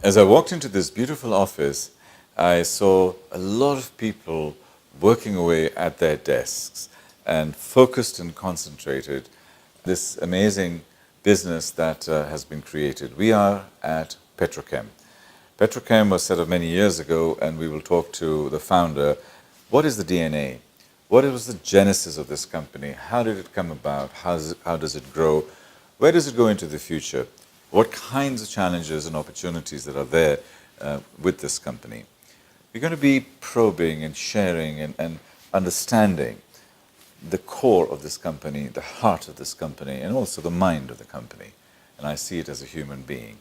As I walked into this beautiful office, I saw a lot of people working away at their desks and focused and concentrated. This amazing business that has been created. We are at Petrochem. Petrochem was set up many years ago, and we will talk to the founder. What is the DNA? What was the genesis of this company? How did it come about? How does it grow? Where does it go into the future? What kinds of challenges and opportunities that are there with this company? We're going to be probing and sharing and understanding the core of this company, the heart of this company, and also the mind of the company. And I see it as a human being.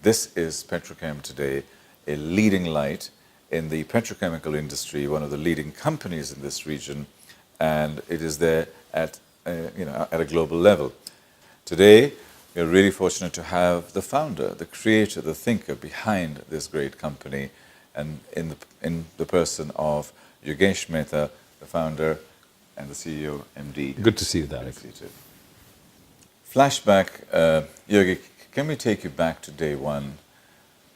This is Petrochem today, a leading light in the petrochemical industry, one of the leading companies in this region, and it is there at a global level. Today, we're really fortunate to have the founder, the creator, the thinker behind this great company, and in the person of Yogesh Mehta, the founder and the CEO, MD. Good to see you, Tariq. Flashback, Yogi, can we take you back to day one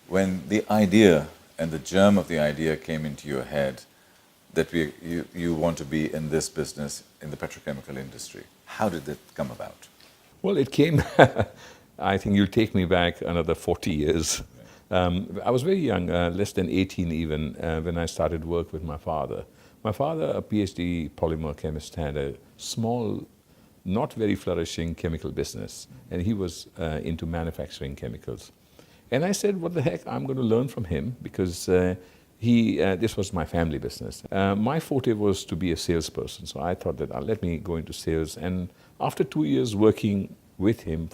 when the idea and the germ of the idea came into your head that you want to be in this business, in the petrochemical industry? How did that come about? Well, it came, I think you'll take me back another 40 years. I was very young, less than 18 even, when I started work with my father. My father, a PhD polymer chemist, had a small, not very flourishing chemical business, and he was into manufacturing chemicals. And I said, what the heck, I'm going to learn from him, because this was my family business. My forte was to be a salesperson, so I thought that let me go into sales. And after 2 years working with him,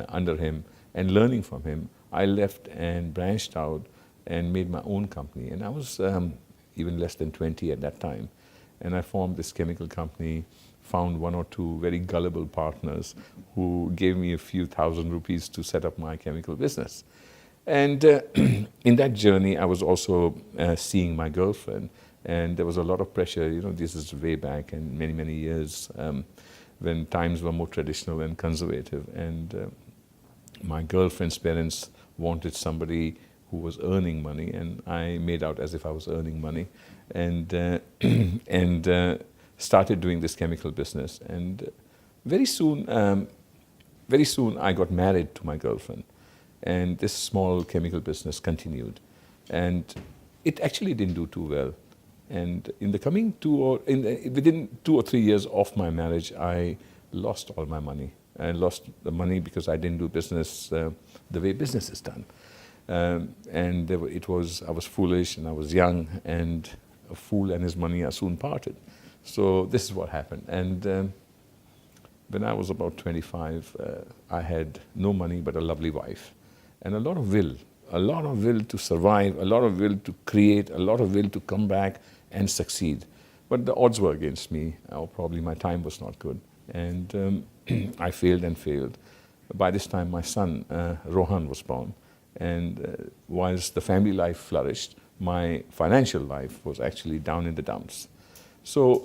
under him, and learning from him, I left and branched out and made my own company. And I was even less than 20 at that time. And I formed this chemical company, found one or two very gullible partners who gave me a few thousand rupees to set up my chemical business. And in that journey, I was also seeing my girlfriend, and there was a lot of pressure. This is way back and many, many years when times were more traditional and conservative. And my girlfriend's parents wanted somebody who was earning money, and I made out as if I was earning money, and started doing this chemical business. And very soon I got married to my girlfriend. And this small chemical business continued, and it actually didn't do too well. And in the coming within 2 or 3 years of my marriage, I lost all my money. I lost the money because I didn't do business the way business is done. And I was foolish and I was young, and a fool and his money are soon parted. So this is what happened. And when I was about 25, I had no money but a lovely wife. And a lot of will to survive, a lot of will to create, a lot of will to come back and succeed. But the odds were against me, or probably my time was not good. And I failed and failed. By this time, my son, Rohan, was born. And whilst the family life flourished, my financial life was actually down in the dumps. So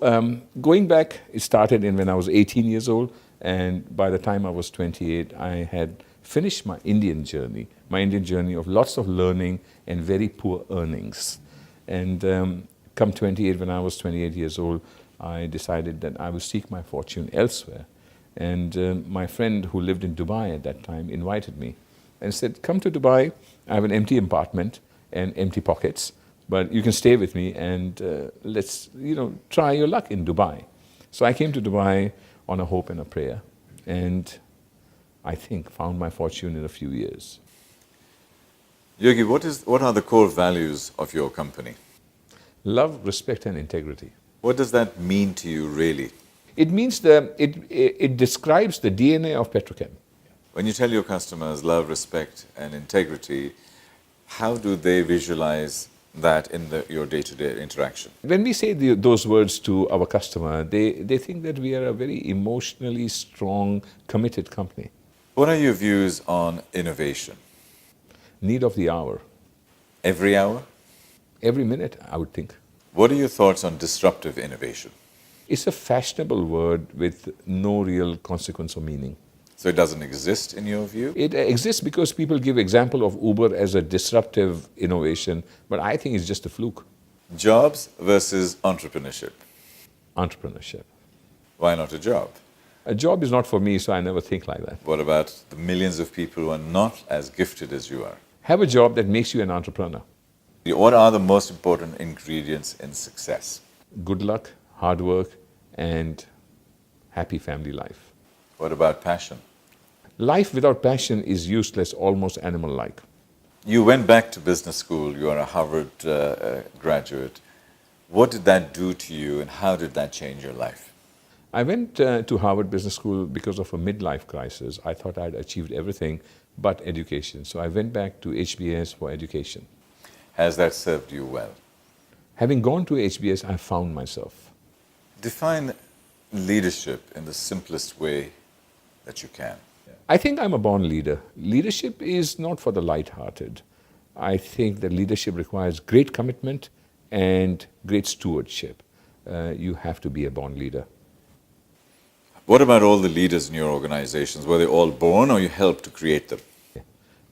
going back, it started when I was 18 years old. And by the time I was 28, I had finished my Indian journey of lots of learning and very poor earnings. And come 28, when I was 28 years old, I decided that I would seek my fortune elsewhere. And my friend who lived in Dubai at that time invited me and said, come to Dubai, I have an empty apartment and empty pockets, but you can stay with me and let's try your luck in Dubai. So I came to Dubai on a hope and a prayer, and I think found my fortune in a few years. Yogi, what are the core values of your company? Love, respect, and integrity. What does that mean to you, really? It means it describes the DNA of Petrochem. When you tell your customers love, respect, and integrity, how do they visualize that in your day-to-day interaction? When we say those words to our customer, they think that we are a very emotionally strong, committed company. What are your views on innovation? Need of the hour. Every hour? Every minute, I would think. What are your thoughts on disruptive innovation? It's a fashionable word with no real consequence or meaning. So it doesn't exist in your view? It exists because people give example of Uber as a disruptive innovation, but I think it's just a fluke. Jobs versus entrepreneurship. Entrepreneurship. Why not a job? A job is not for me, so I never think like that. What about the millions of people who are not as gifted as you are? Have a job that makes you an entrepreneur. What are the most important ingredients in success? Good luck, hard work, and happy family life. What about passion? Life without passion is useless, almost animal-like. You went back to business school, you are a Harvard graduate. What did that do to you and how did that change your life? I went to Harvard Business School because of a midlife crisis. I thought I'd achieved everything but education. So I went back to HBS for education. Has that served you well? Having gone to HBS, I found myself. Define leadership in the simplest way that you can. I think I'm a born leader. Leadership is not for the light-hearted. I think that leadership requires great commitment and great stewardship. You have to be a born leader. What about all the leaders in your organizations? Were they all born or you helped to create them?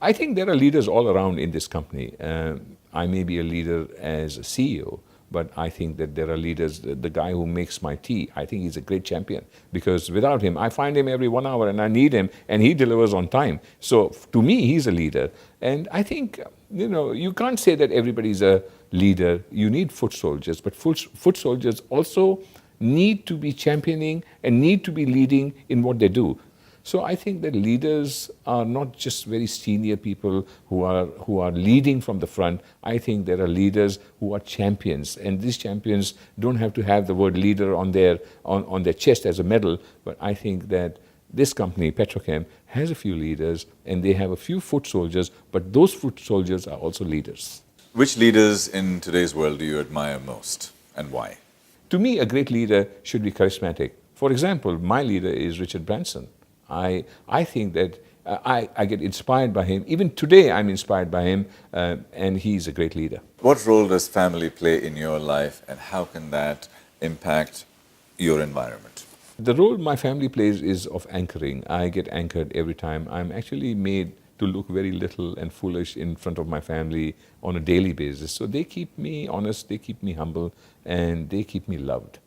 I think there are leaders all around in this company. I may be a leader as a CEO, but I think that there are leaders. The guy who makes my tea, I think he's a great champion because without him, I find him every 1 hour and I need him and he delivers on time. So to me, he's a leader. And I think, you can't say that everybody's a leader. You need foot soldiers, but foot soldiers also need to be championing and need to be leading in what they do. So I think that leaders are not just very senior people who are leading from the front. I think there are leaders who are champions, and these champions don't have to have the word leader on their chest as a medal. But I think that this company, Petrochem, has a few leaders, and they have a few foot soldiers. But those foot soldiers are also leaders. Which leaders in today's world do you admire most, and why? To me, a great leader should be charismatic. For example, my leader is Richard Branson. I think that I get inspired by him. Even today, I'm inspired by him, and he's a great leader. What role does family play in your life, and how can that impact your environment? The role my family plays is of anchoring. I get anchored every time. I'm actually made to look very little and foolish in front of my family on a daily basis. So they keep me honest, they keep me humble, and they keep me loved.